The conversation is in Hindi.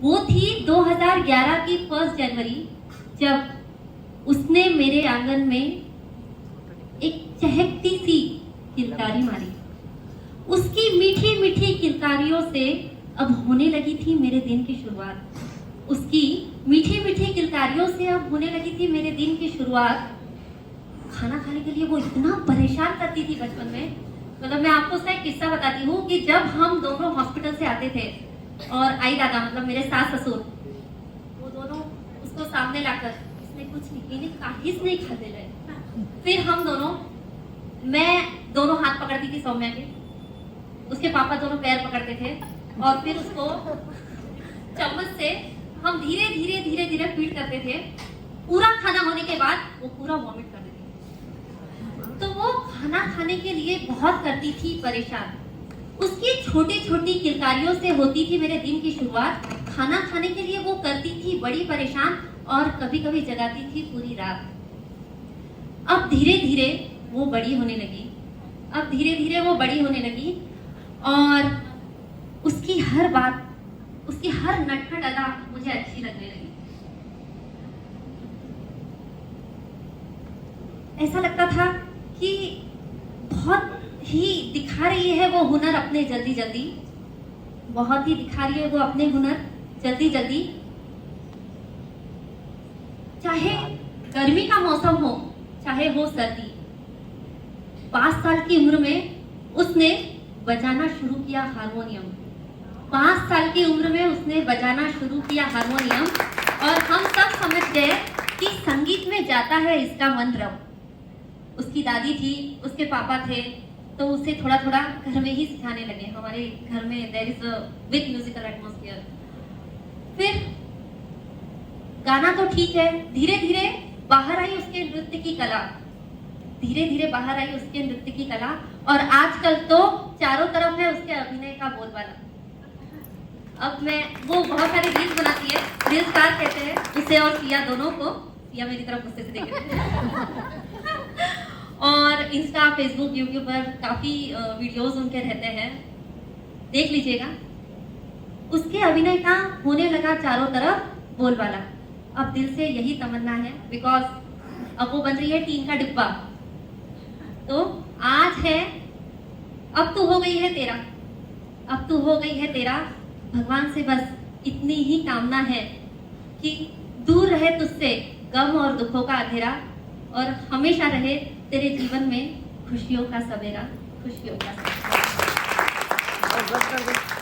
वो थी 2011 की 1 जनवरी, जब उसने मेरे आंगन में एक चहकती सी किलकारी मारी। उसकी मीठी मीठी किलकारियों से अब होने लगी थी मेरे दिन की शुरुआत। उसकी मीठी मीठी किलकारियों से अब होने लगी थी मेरे दिन की शुरुआत। खाना खाने के लिए वो इतना परेशान करती थी बचपन में। मतलब मैं आपको उसका एक किस्सा बताती हूँ कि जब हम दोनों हॉस्पिटल से आते थे और आई दादा, मतलब मेरे सास ससुर, वो दोनों उसको सामने लाकर, इसने कुछ नहीं, काफिस नहीं खाते रहे। फिर हम दोनों, मैं दोनों हाथ पकड़ती थी सौम्या के, उसके पापा दोनों पैर पकड़ते थे और फिर उसको चम्मच से हम धीरे धीरे धीरे धीरे फीड करते थे। पूरा खाना होने के बाद वो पूरा वॉमिट कर देती थी। तो वो खाना खाने के लिए बहुत करती थी परेशान। उसकी छोटी छोटी किलकारियों से होती थी मेरे दिन की शुरुआत। खाना खाने के लिए वो करती थी बड़ी परेशान और कभी कभी जगाती थी पूरी रात। अब धीरे धीरे वो बड़ी होने लगी। अब धीरे धीरे वो बड़ी होने लगी और उसकी हर बात, उसकी हर नटखट अदा मुझे अच्छी लगने लगी। ऐसा लगता था कि बहुत ही दिखा रही है वो हुनर अपने जल्दी जल्दी, बहुत ही दिखा रही है वो अपने हुनर जल्दी जल्दी। चाहे गर्मी का मौसम हो, चाहे हो सर्दी, 5 साल की उम्र में उसने बजाना शुरू किया हारमोनियम। 5 साल की उम्र में उसने बजाना शुरू किया हारमोनियम और हम सब समझ गए कि संगीत में जाता है इसका मन रब। उसकी दादी थी, उसके पापा थे, तो उसे थोड़ा थोड़ा घर में ही सिखाने लगे। हमारे घर में there is a with musical atmosphere. फिर गाना तो ठीक है, धीरे धीरे बाहर आई उसके नृत्य की कला, धीरे धीरे बाहर आई उसके नृत्य की कला और आजकल तो चारों तरफ है उसके अभिनय का बोलबाला। अब मैं, वो बहुत सारे रील्स बनाती है, रील स्टार कहते हैं उसे और सिया दोनों को। सिया मेरी तरफ गुस्से से देख रही है। और इंस्टा, फेसबुक, यूट्यूब पर काफी वीडियोस उनके रहते हैं, देख लीजिएगा। उसके अभिनय का होने लगा चारों तरफ बोलबाला। अब दिल से यही तमन्ना है, बिकॉज अब वो बन रही है टीन का डिब्बा। तो आज है, अब तू हो गई है तेरा, अब तू हो गई है तेरा। भगवान से बस इतनी ही कामना है कि दूर रहे तुझसे गम और दुखों का अंधेरा और हमेशा रहे तेरे जीवन में खुशियों का सवेरा, खुशियों का सवेरा।